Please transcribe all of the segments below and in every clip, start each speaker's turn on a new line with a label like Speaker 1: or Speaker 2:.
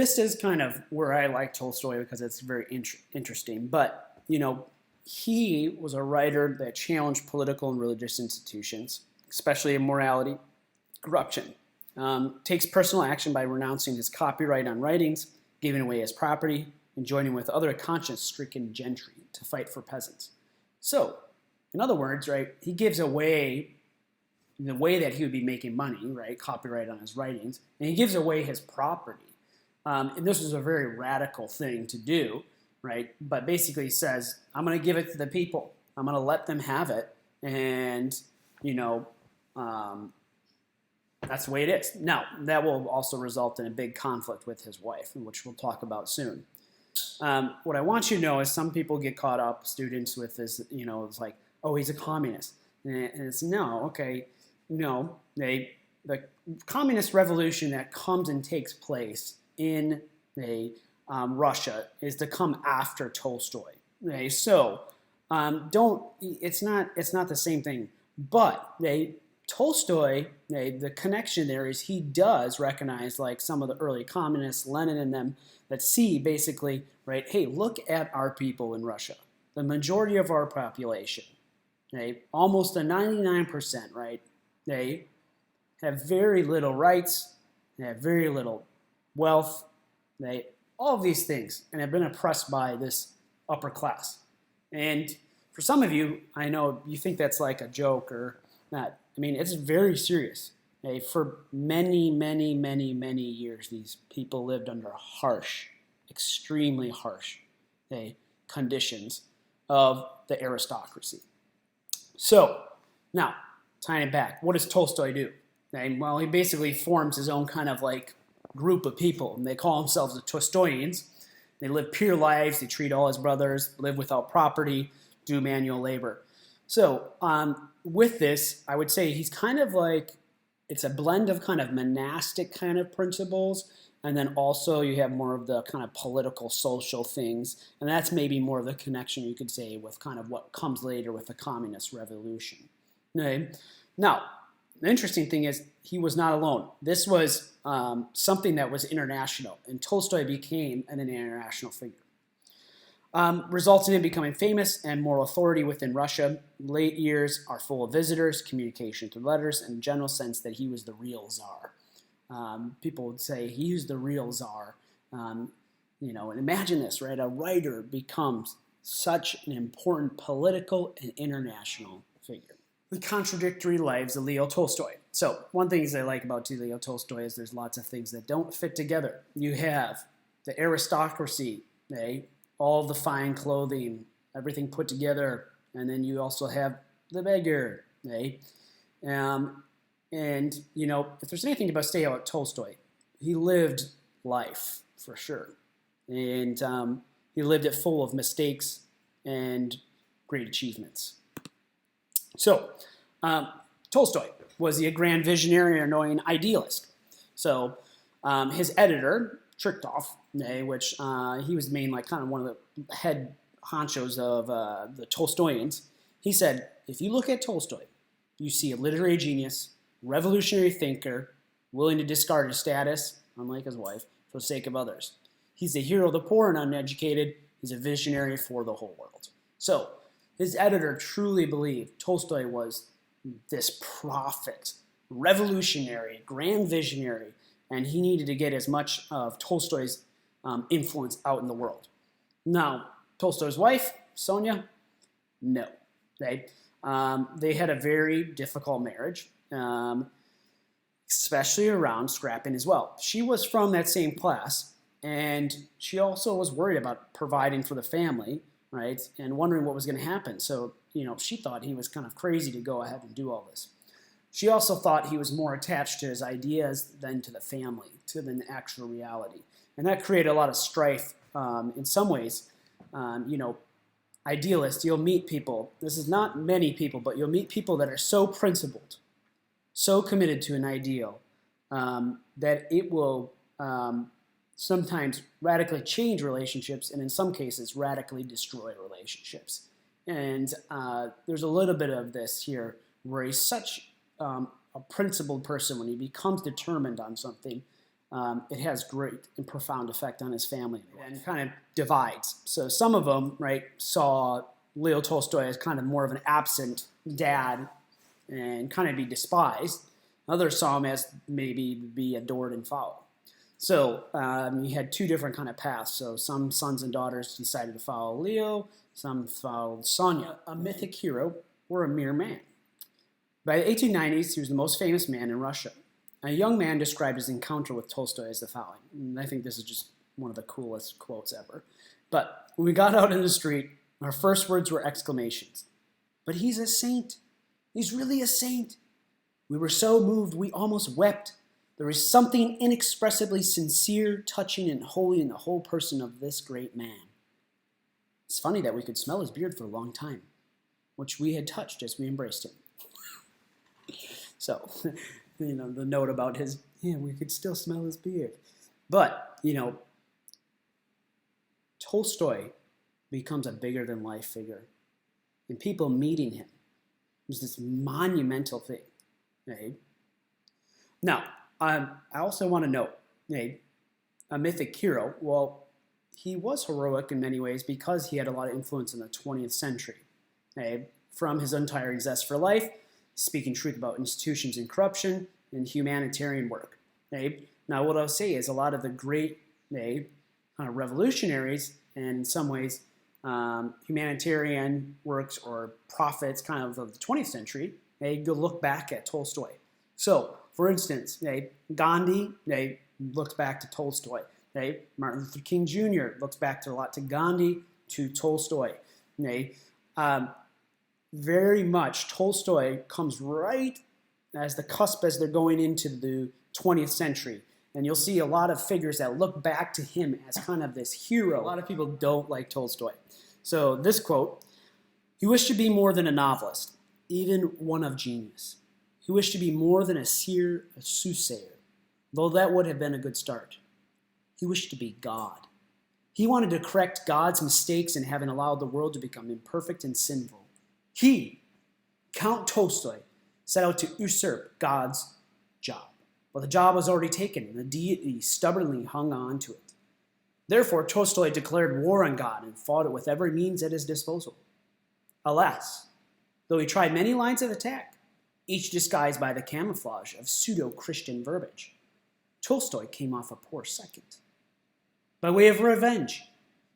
Speaker 1: This is kind of where I like Tolstoy because it's very interesting. But, he was a writer that challenged political and religious institutions, especially immorality, corruption. Takes personal action by renouncing his copyright on writings, giving away his property, and joining with other conscience-stricken gentry to fight for peasants. So, in other words, right, he gives away the way that he would be making money, right, copyright on his writings, and he gives away his property. And this was a very radical thing to do, right? But basically he says, I'm going to give it to the people. I'm going to let them have it. And, that's the way it is. Now, that will also result in a big conflict with his wife, which we'll talk about soon. What I want you to know is some people get caught up, students, with this, it's like, oh, he's a communist. And it's, no, okay, no. The communist revolution that comes and takes place in Russia is to come after Tolstoy. Okay? So it's not the same thing. But Tolstoy, the connection there is he does recognize like some of the early communists, Lenin and them, that see basically, right, hey, look at our people in Russia. The majority of our population, almost a 99%, right, they have very little rights, they have very little wealth, all of these things, and have been oppressed by this upper class. And for some of you, I know you think that's like a joke or not. I mean, it's very serious. For many, many, many, many years, these people lived under harsh, extremely harsh conditions of the aristocracy. So, now, tying it back, what does Tolstoy do? Well, he basically forms his own kind of like group of people, and they call themselves the Tolstoyans. They live pure lives, they treat all his brothers, live without property, do manual labor. So with this, I would say he's kind of like, it's a blend of kind of monastic kind of principles, and then also you have more of the kind of political, social things, and that's maybe more of the connection you could say with kind of what comes later with the communist revolution. Okay? Now, the interesting thing is he was not alone. This was something that was international, and Tolstoy became an international figure. Results in him becoming famous and moral authority within Russia. Late years are full of visitors, communication through letters, and a general sense that he was the real czar. People would say he was the real czar. And imagine this, right? A writer becomes such an important political and international figure. The contradictory lives of Leo Tolstoy. So one thing I like about Leo Tolstoy is there's lots of things that don't fit together. You have the aristocracy, all the fine clothing, everything put together, and then you also have the beggar. And if there's anything about stay out Tolstoy, he lived life for sure, and he lived it full of mistakes and great achievements. So, Tolstoy, was he a grand visionary or knowing idealist? So, his editor, Trikhtov, which he was kind of one of the head honchos of the Tolstoyans, he said, if you look at Tolstoy, you see a literary genius, revolutionary thinker, willing to discard his status, unlike his wife, for the sake of others. He's the hero of the poor and uneducated. He's a visionary for the whole world. So, his editor truly believed Tolstoy was this prophet, revolutionary, grand visionary, and he needed to get as much of Tolstoy's influence out in the world. Now, Tolstoy's wife, Sonia, no. They had a very difficult marriage, especially around scrapping as well. She was from that same class, and she also was worried about providing for the family, right, and wondering what was going to happen. So, she thought he was kind of crazy to go ahead and do all this. She also thought he was more attached to his ideas than to the family, to the actual reality. And that created a lot of strife in some ways. Idealists, you'll meet people, this is not many people, but you'll meet people that are so principled, so committed to an ideal, that it will sometimes radically change relationships, and in some cases radically destroy relationships. And there's a little bit of this here where he's such a principled person. When he becomes determined on something, it has great and profound effect on his family and kind of divides. So some of them, right, saw Leo Tolstoy as kind of more of an absent dad and kind of be despised. Others saw him as maybe be adored and followed. So you had two different kind of paths. So some sons and daughters decided to follow Leo, some followed Sonia, a mythic hero or a mere man. By the 1890s, he was the most famous man in Russia. A young man described his encounter with Tolstoy as the following. And I think this is just one of the coolest quotes ever. But when we got out in the street, our first words were exclamations. But he's a saint. He's really a saint. We were so moved we almost wept. There is something inexpressibly sincere, touching, and holy in the whole person of this great man. It's funny that we could smell his beard for a long time, which we had touched as we embraced him. So, the note about we could still smell his beard. But, Tolstoy becomes a bigger-than-life figure. And people meeting him was this monumental thing. Right? Now, I also want to note, a mythic hero, well, he was heroic in many ways because he had a lot of influence in the 20th century. From his untiring zest for life, speaking truth about institutions and corruption, and humanitarian work. Now, what I'll say is a lot of the great kind of revolutionaries, and in some ways humanitarian works or prophets kind of the 20th century, go look back at Tolstoy. So, for instance, Gandhi looks back to Tolstoy. Martin Luther King Jr. looks back a lot to Gandhi, to Tolstoy. Very much Tolstoy comes right as the cusp as they're going into the 20th century. And you'll see a lot of figures that look back to him as kind of this hero. A lot of people don't like Tolstoy. So this quote, he wished to be more than a novelist, even one of genius. He wished to be more than a seer, a soothsayer, though that would have been a good start. He wished to be God. He wanted to correct God's mistakes in having allowed the world to become imperfect and sinful. He, Count Tolstoy, set out to usurp God's job. But the job was already taken, and the deity stubbornly hung on to it. Therefore, Tolstoy declared war on God and fought it with every means at his disposal. Alas, though he tried many lines of attack, each disguised by the camouflage of pseudo-Christian verbiage, Tolstoy came off a poor second. By way of revenge,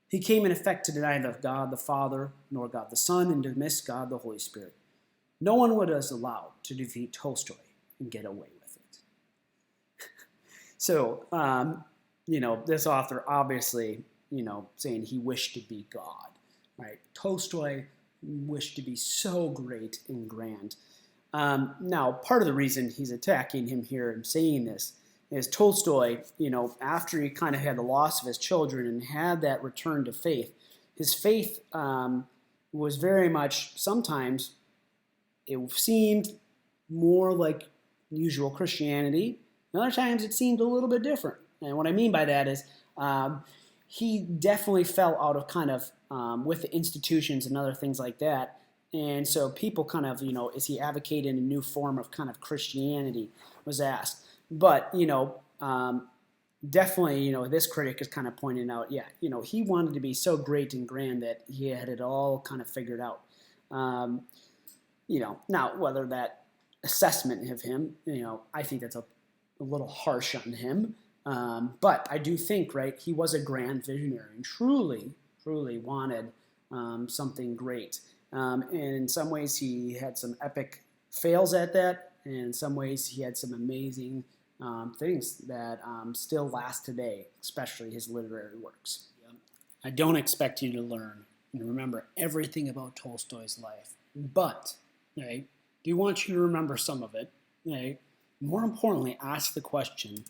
Speaker 1: he came in effect to deny neither God the Father nor God the Son and dismiss God the Holy Spirit. No one was allowed to defeat Tolstoy and get away with it. So, this author obviously, saying he wished to be God, right? Tolstoy wished to be so great and grand. Now, part of the reason he's attacking him here and saying this is Tolstoy, after he kind of had the loss of his children and had that return to faith, his faith was very much, sometimes it seemed more like usual Christianity. And other times it seemed a little bit different. And what I mean by that is he definitely fell out of kind of with the institutions and other things like that. And so people kind of, is he advocating a new form of kind of Christianity was asked. But, definitely, this critic is kind of pointing out, he wanted to be so great and grand that he had it all kind of figured out. Now whether that assessment of him, I think that's a little harsh on him. But I do think, right, he was a grand visionary and truly wanted something great. And in some ways he had some epic fails at that. And in some ways he had some amazing things that still last today, especially his literary works. I don't expect you to learn and remember everything about Tolstoy's life, but I do want you to remember some of it. More importantly, ask the question,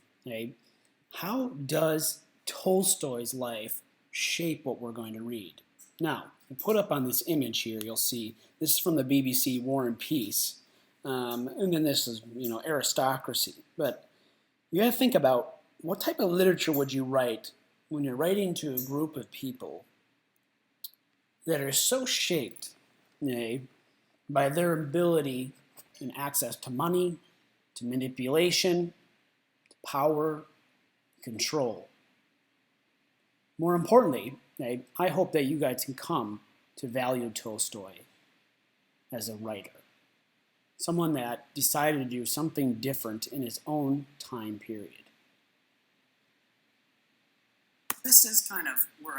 Speaker 1: how does Tolstoy's life shape what we're going to read? Now, I put up on this image here, you'll see, this is from the BBC War and Peace, and then this is, aristocracy. But you got to think about what type of literature would you write when you're writing to a group of people that are so shaped by their ability and access to money, to manipulation, to power, control. More importantly, I hope that you guys can come to value Tolstoy as a writer. Someone that decided to do something different in his own time period. This is kind of where